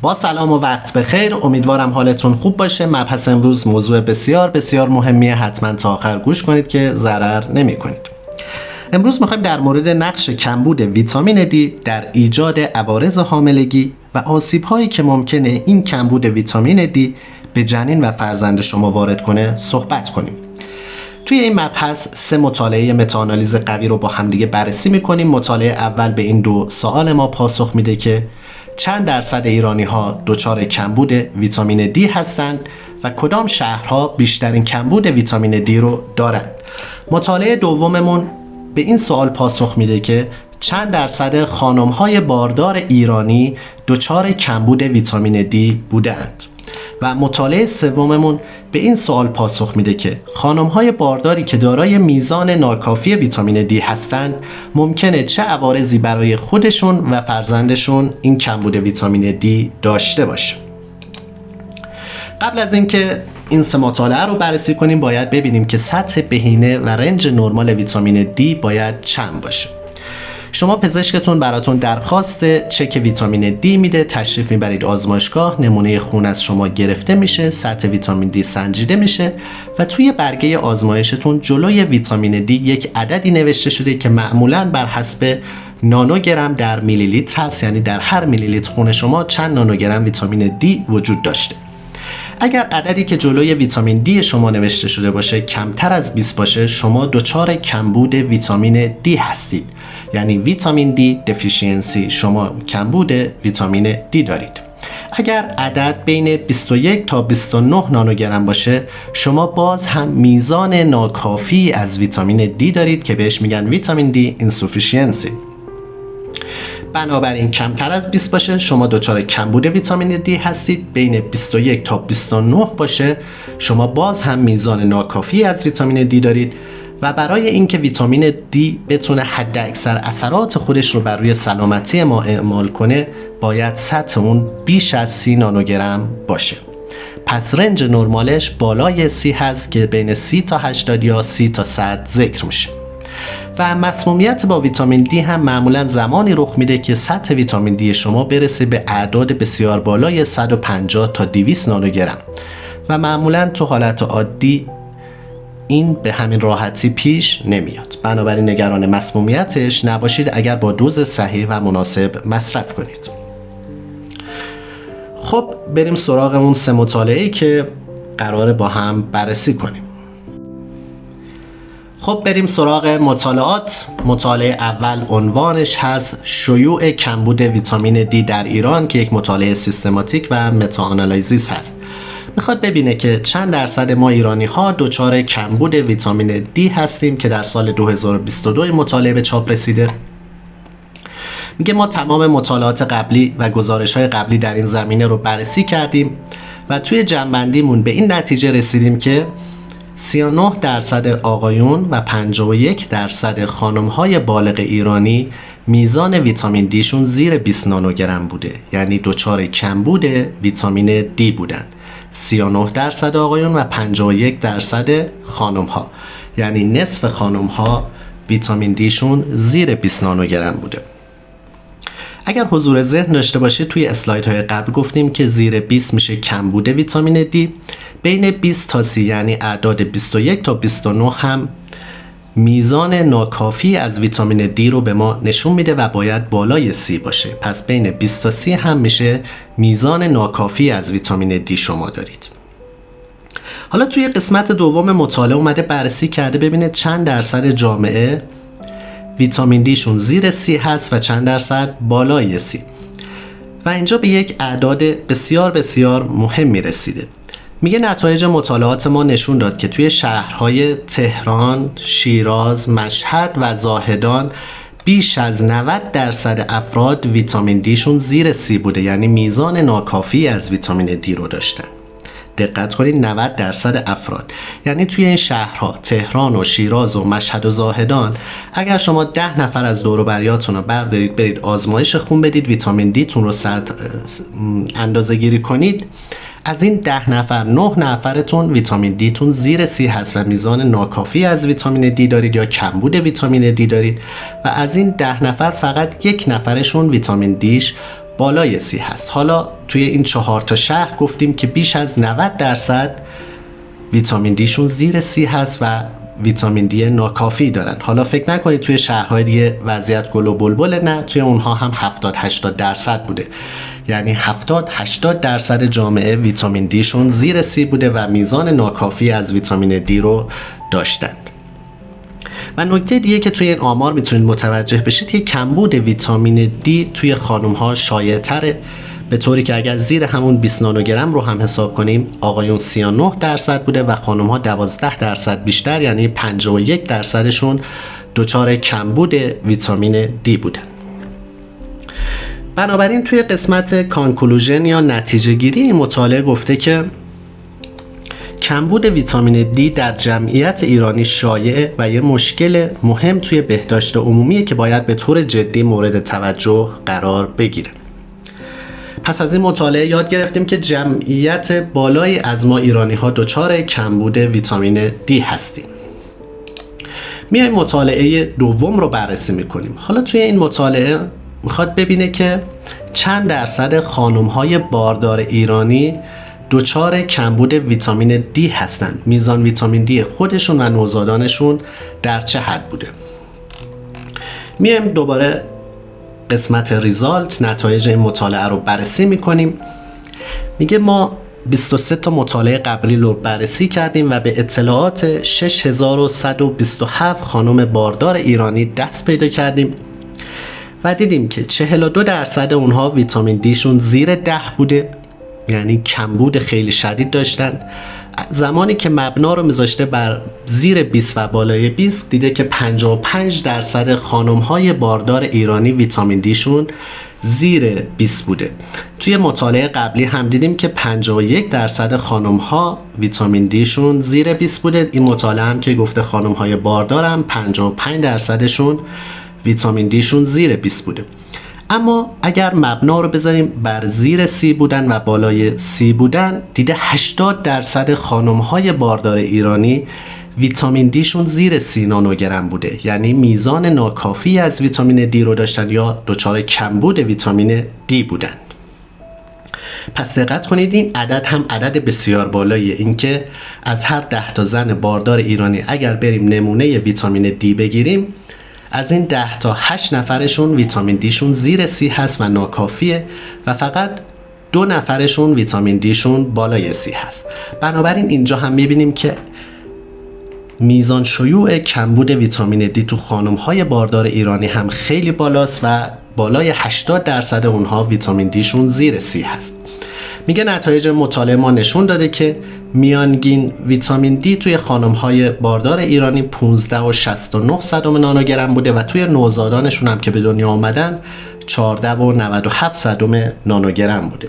با سلام و وقت بخیر. امیدوارم حالتون خوب باشه. مبحث امروز موضوع بسیار بسیار مهمیه، حتما تا آخر گوش کنید که ضرر نمی کنید. امروز میخوایم در مورد نقش کمبود ویتامین دی در ایجاد عوارض حاملگی و آسیب‌هایی که ممکنه این کمبود ویتامین دی به جنین و فرزند شما وارد کنه صحبت کنیم. توی این مبحث 3 مطالعه متاآنالیز قوی رو با همدیگه بررسی میکنیم. مطالعه اول به این 2 سوال ما پاسخ میده که چند درصد ایرانی ها دچار کمبود ویتامین دی هستند و کدام شهرها بیشترین کمبود ویتامین دی رو دارند. مطالعه دوممون به این سوال پاسخ میده که چند درصد خانم های باردار ایرانی دچار کمبود ویتامین دی بودند. و مطالعه سوممون به این سوال پاسخ میده که خانم‌های بارداری که دارای میزان ناکافی ویتامین دی هستند ممکنه چه عوارضی برای خودشون و فرزندشون این کمبود ویتامین دی داشته باشه. قبل از اینکه این 3 مطالعه رو بررسی کنیم باید ببینیم که سطح بهینه و رنج نرمال ویتامین دی باید چند باشه. شما پزشکتون براتون درخواست چک ویتامین دی میده، تشریف میبرید آزمایشگاه، نمونه خون از شما گرفته میشه، سطح ویتامین دی سنجیده میشه و توی برگه آزمایشتون جلوی ویتامین دی یک عددی نوشته شده که معمولاً بر حسب نانوگرم در میلی لیتر هست، یعنی در هر میلی لیتر خون شما چند نانوگرم ویتامین دی وجود داشته. اگر عددی که جلوی ویتامین دی شما نوشته شده باشه کمتر از 20 باشه، شما دچار کمبود ویتامین دی هستید، یعنی ویتامین دی دفیشینسی، شما کمبود ویتامین دی دارید. اگر عدد بین 21 تا 29 نانوگرم باشه، شما باز هم میزان ناکافی از ویتامین دی دارید که بهش میگن ویتامین دی اینسوفیشینسی. بنابراین کمتر از 20 باشه شما دچار کمبود ویتامین دی هستید، بین 21 تا 29 باشه شما باز هم میزان ناکافی از ویتامین دی دارید و برای اینکه ویتامین دی بتونه حد اکثر اثرات خودش رو بر روی سلامتی ما اعمال کنه باید سطح اون بیش از 30 نانوگرم باشه. پس رنج نرمالش بالای 30 هست که بین 30 تا 80 یا 30 تا 100 ذکر میشه. و مسمومیت با ویتامین دی هم معمولا زمانی رخ میده که سطح ویتامین دی شما برسه به اعداد بسیار بالای 150 تا 200 نانوگرم و معمولا تو حالت عادی این به همین راحتی پیش نمیاد. بنابراین نگران مسمومیتش نباشید اگر با دوز صحیح و مناسب مصرف کنید. خب بریم سراغ اون 3 مطالعه‌ای که قراره با هم بررسی کنیم. خب بریم سراغ مطالعات. مطالعه اول عنوانش هست شیوع کمبود ویتامین دی در ایران که یک مطالعه سیستماتیک و متاآنالیزیس هست. میخواد ببینه که چند درصد ما ایرانی ها دچار کمبود ویتامین دی هستیم که در سال 2022 مطالعه به چاپ رسیده. میگه ما تمام مطالعات قبلی و گزارش های قبلی در این زمینه رو بررسی کردیم و توی جمع‌بندیمون به این نتیجه رسیدیم که 39 درصد آقایون و 51 درصد خانم‌های بالغ ایرانی میزان ویتامین دیشون زیر 20 نانوگرم بوده، یعنی دچار کمبود ویتامین دی بودن. 39 درصد آقایون و 51 درصد خانم‌ها، یعنی نصف خانم‌ها ویتامین دیشون زیر 20 نانوگرم بوده. اگر حضور ذهن داشته باشید توی اسلایدهای قبل گفتیم که زیر 20 میشه کمبود ویتامین دی، بین 20 تا 30 یعنی اعداد 21 تا 29 هم میزان ناکافی از ویتامین دی رو به ما نشون میده و باید بالای 30 باشه. پس بین 20 تا 30 هم میشه میزان ناکافی از ویتامین دی شما دارید. حالا توی قسمت دوم مطالعه اومده بررسی کرده ببینه چند درصد جامعه ویتامین دیشون زیر 30 هست و چند درصد بالای 30 و اینجا به یک اعداد بسیار بسیار مهمی رسیده. میگه نتایج مطالعات ما نشون داد که توی شهرهای تهران، شیراز، مشهد و زاهدان بیش از 90 درصد افراد ویتامین دیشون زیر 30 بوده، یعنی میزان ناکافی از ویتامین دی رو داشتن. دقت کنید 90 درصد افراد، یعنی توی این شهرها تهران و شیراز و مشهد و زاهدان اگر شما 10 نفر از دور و بریاتون رو بردارید برید آزمایش خون بدید ویتامین دی تون رو اندازه گیری کنید، از این 10 نفر 9 نفرتون ویتامین دی تون زیر 30 هست و میزان ناکافی از ویتامین دی دارید یا کمبود ویتامین دی دارید و از این 10 نفر فقط 1 نفرشون ویتامین دیش بالای 30 هست. حالا توی این 4 تا شهر گفتیم که بیش از 90% ویتامین دی شون زیر 30 هست و ویتامین دی ناکافی دارن. حالا فکر نکنید توی شهرهای دیگه وضعیت گل و بلبل، نه، توی اونها هم 70-80% بوده. یعنی 70-80% جامعه ویتامین دی شون زیر 30 بوده و میزان ناکافی از ویتامین دی رو داشتند. و نکته دیگه که توی این آمار میتونید متوجه بشید که کمبود ویتامین دی توی خانم ها شایع تره، به طوری که اگر زیر همون 20 نانوگرم رو هم حساب کنیم آقایون 39% بوده و خانم ها 12% بیشتر، یعنی 51%شون دچار کمبود ویتامین دی بودن. بنابراین توی قسمت کانکلوژن یا نتیجه گیری این مطالعه گفته که کمبود ویتامین دی در جمعیت ایرانی شایعه و یه مشکل مهم توی بهداشت عمومیه که باید به طور جدی مورد توجه قرار بگیره. پس از این مطالعه یاد گرفتیم که جمعیت بالایی از ما ایرانی ها دچار کمبود ویتامین دی هستیم. میایم مطالعه دوم رو بررسی میکنیم. حالا توی این مطالعه میخواد ببینه که چند درصد خانم های باردار ایرانی دچار کمبود ویتامین دی هستند. میزان ویتامین دی خودشون و نوزادانشون در چه حد بوده. میایم دوباره قسمت ریزالت، نتایج این مطالعه رو بررسی میکنیم. میگه ما 23 تا مطالعه قبلی رو بررسی کردیم و به اطلاعات 6127 خانم باردار ایرانی دست پیدا کردیم و دیدیم که 42% اونها ویتامین دی شون زیر 10 بوده، یعنی کمبود خیلی شدید داشتن. زمانی که مبنا رو میذاشته بر زیر 20 و بالای 20 دیده که 55% خانم های باردار ایرانی ویتامین دی شون زیر 20 بوده. توی مطالعه قبلی هم دیدیم که 51% خانم ها ویتامین دی شون زیر 20 بوده. این مطالعه هم که گفته خانم های باردار هم 55%شون ویتامین دی شون زیر 20 بوده. اما اگر مبنا رو بذاریم بر زیر 30 بودن و بالای 30 بودن، دیده 80% خانم های باردار ایرانی ویتامین دی شون زیر 30 نانوگرم بوده، یعنی میزان ناکافی از ویتامین دی رو داشتن یا دچار کمبود ویتامین دی بودن. پس دقت کنید این عدد هم عدد بسیار بالاییه. اینکه از هر 10 تا زن باردار ایرانی اگر بریم نمونه ویتامین دی بگیریم، از این 10 تا 8 نفرشون ویتامین دی شون زیر 30 هست و ناکافیه و فقط 2 نفرشون ویتامین دی شون بالای 30 هست. بنابراین اینجا هم میبینیم که میزان شیوع کمبود ویتامین دی تو خانم‌های باردار ایرانی هم خیلی بالاست و بالای 80% اونها ویتامین دی شون زیر 30 هست. میگه نتایج مطالعه ما نشون داده که میانگین ویتامین دی توی خانم‌های باردار ایرانی 15.69 نانوگرم بوده و توی نوزادانشون هم که به دنیا آمدن 14.97 نانوگرم بوده.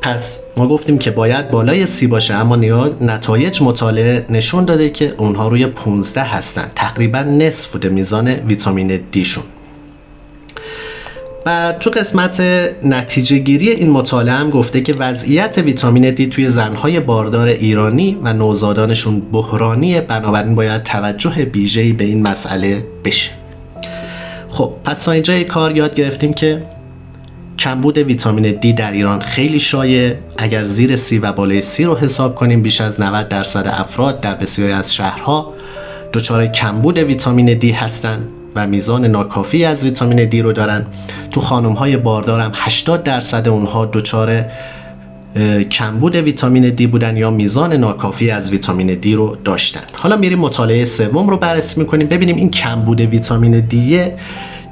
پس ما گفتیم که باید بالای 30 باشه، اما نتایج مطالعه نشون داده که اونها روی 15 هستن، تقریبا نصف بوده میزان ویتامین دی شون. و تو قسمت نتیجه گیری این مطالعه هم گفته که وضعیت ویتامین دی توی زنهای باردار ایرانی و نوزادانشون بحرانیه، بنابراین باید توجه ویژه‌ای به این مسئله بشه. خب پس تا اینجای کار یاد گرفتیم که کمبود ویتامین دی در ایران خیلی شایع. اگر زیر 30 و بالای 30 رو حساب کنیم، بیش از 90% افراد در بسیاری از شهرها دچار کمبود ویتامین دی هستند و میزان ناکافی از ویتامین دی رو دارن. تو خانم‌های باردار هم 80% اونها دچار کمبود ویتامین دی بودن یا میزان ناکافی از ویتامین دی رو داشتن. حالا میریم مطالعه سوم رو بررسی میکنیم، ببینیم این کمبود ویتامین دی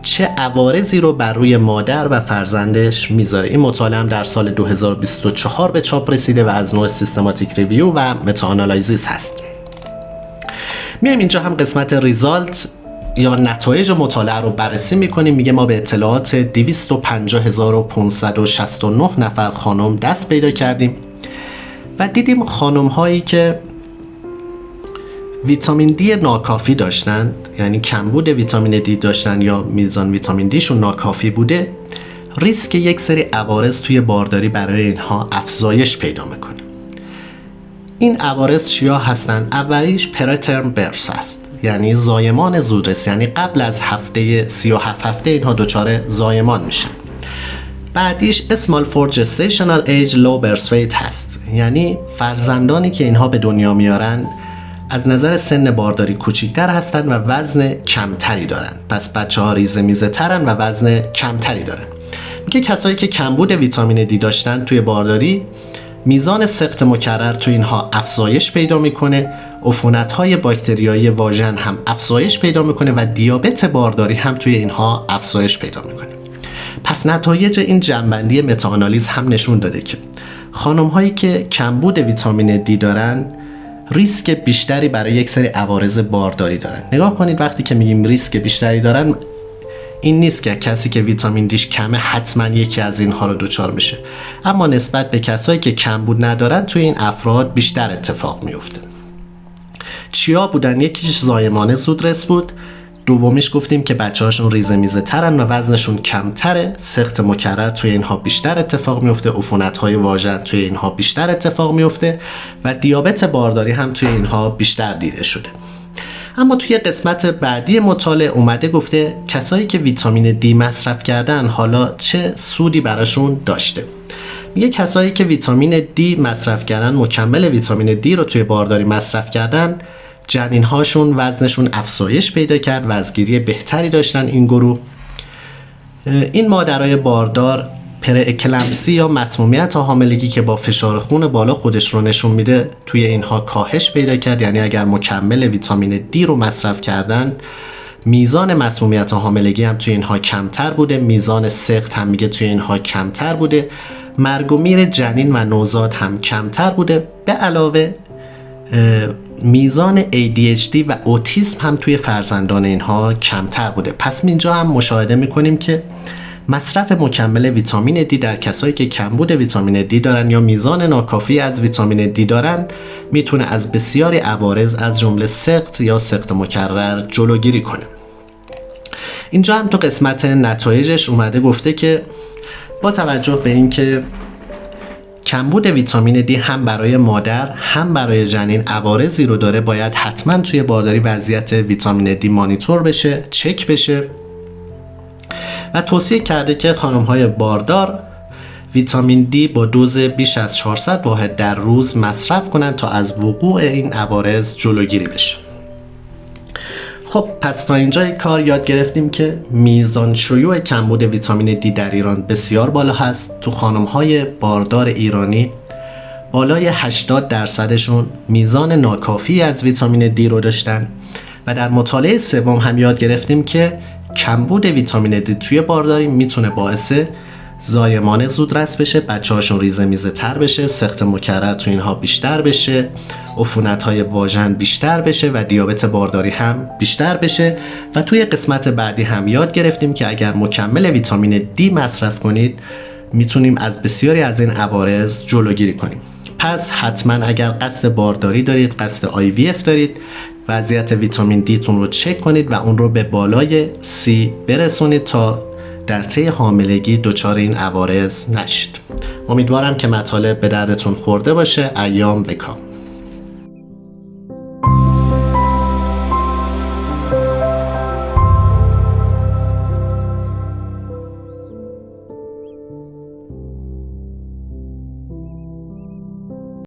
چه عوارضی رو بر روی مادر و فرزندش میذاره. این مطالعه هم در سال 2024 به چاپ رسیده و از نوع سیستماتیک ریویو و متاآنالیزیس هست. میایم اینجا هم قسمت ریزالت یا نتایج مطالعه رو بررسی میکنیم. میگه ما به اطلاعات 250569 نفر خانم دست پیدا کردیم و دیدیم خانم هایی که ویتامین دی ناکافی داشتن، یعنی کمبود ویتامین دی داشتن یا میزان ویتامین دی شون ناکافی بوده، ریسک یک سری عوارض توی بارداری برای اینها افزایش پیدا میکنه. این عوارض چیا هستن؟ اولیش پرترم برث است، یعنی زایمان زودرس، یعنی قبل از هفته 37 هفته اینها دچار زایمان میشن. بعدیش small for gestational age low birth weight هست، یعنی فرزندانی که اینها به دنیا میارن از نظر سن بارداری کوچکتر هستن و وزن کمتری دارن. پس بچه ها ریزه میزه ترن و وزن کمتری دارن. میگه کسایی که کمبود ویتامین دی داشتن توی بارداری میزان سقط مکرر توی اینها افزایش پیدا میکنه، عفونت‌های باکتریایی واژن هم افزایش پیدا میکنه و دیابت بارداری هم توی اینها افزایش پیدا میکنه. پس نتایج این جنبندی متاآنالیز هم نشون داده که خانم‌هایی که کمبود ویتامین دی دارن ریسک بیشتری برای یک سری عوارض بارداری دارن. نگاه کنید وقتی که میگیم ریسک بیشتری دارن، این نیست که کسی که ویتامین دیش کمه حتما یکی از اینها رو دچار میشه، اما نسبت به کسایی که کمبود ندارن توی این افراد بیشتر اتفاق میفته. چیا بودن؟ یکیش زایمان زودرس بود، دومیش گفتیم که بچه‌هاشون ریزه میزه ترن و وزنشون کمتره، سقط مکرر توی اینها بیشتر اتفاق میفته، عفونت‌های واژن توی اینها بیشتر اتفاق میفته و دیابت بارداری هم توی اینها بیشتر دیده شده. اما توی قسمت بعدی مطالعه اومده گفته کسایی که ویتامین دی مصرف کردن حالا چه سودی براشون داشته. میگه کسایی که ویتامین دی مصرف کردن، مکمل ویتامین دی رو توی بارداری مصرف کردن، جنین‌هاشون وزنشون افزایش پیدا کرد، وزنگیری بهتری داشتن این گروه. این مادرای باردار پرئکلمپسی یا مسمومیت حاملگی که با فشار خون بالا خودش رو نشون میده توی اینها کاهش پیدا کرد. یعنی اگر مکمل ویتامین دی رو مصرف کردن، میزان مسمومیت حاملگی هم توی اینها کمتر بوده، میزان سقط هم میگه توی اینها کمتر بوده، مرگ و میر جنین و نوزاد هم کمتر بوده، به علاوه میزان ADHD و اوتیسم هم توی فرزندان اینها کمتر بوده. پس اینجا هم مشاهده میکنیم که مصرف مکمل ویتامین دی در کسایی که کمبود ویتامین دی دارن یا میزان ناکافی از ویتامین دی دارن میتونه از بسیاری عوارض از جمله سقط یا سقط مکرر جلوگیری کنه. اینجا هم تو قسمت نتایجش اومده گفته که با توجه به اینکه کمبود ویتامین دی هم برای مادر هم برای جنین عوارضی رو داره، باید حتما توی بارداری وضعیت ویتامین دی مانیتور بشه، چک بشه و توصیه کرده که خانم‌های باردار ویتامین دی با دوز بیش از 400 واحد در روز مصرف کنن تا از وقوع این عوارض جلوگیری بشه. خب پس تا اینجای کار یاد گرفتیم که میزان شیوع کمبود ویتامین دی در ایران بسیار بالا هست. تو خانم‌های باردار ایرانی بالای 80% میزان ناکافی از ویتامین دی رو داشتن و در مطالعه سوم هم یاد گرفتیم که کمبود ویتامین دی توی بارداری میتونه باعث زایمان زودرس بشه، بچه‌هاشون ریزه میزه تر بشه، سقط مکرر تو اینها بیشتر بشه، عفونت‌های واژن بیشتر بشه و دیابت بارداری هم بیشتر بشه. و توی قسمت بعدی هم یاد گرفتیم که اگر مکمل ویتامین دی مصرف کنید میتونیم از بسیاری از این عوارض جلوگیری کنیم. پس حتما اگر قصد بارداری دارید، قصد IVF دارید، وضعیت ویتامین دی تون رو چک کنید و اون رو به بالای 30 برسونید تا در طی حاملگی دچار این عوارض نشید. امیدوارم که مطالب به دردتون خورده باشه. ایام بکام.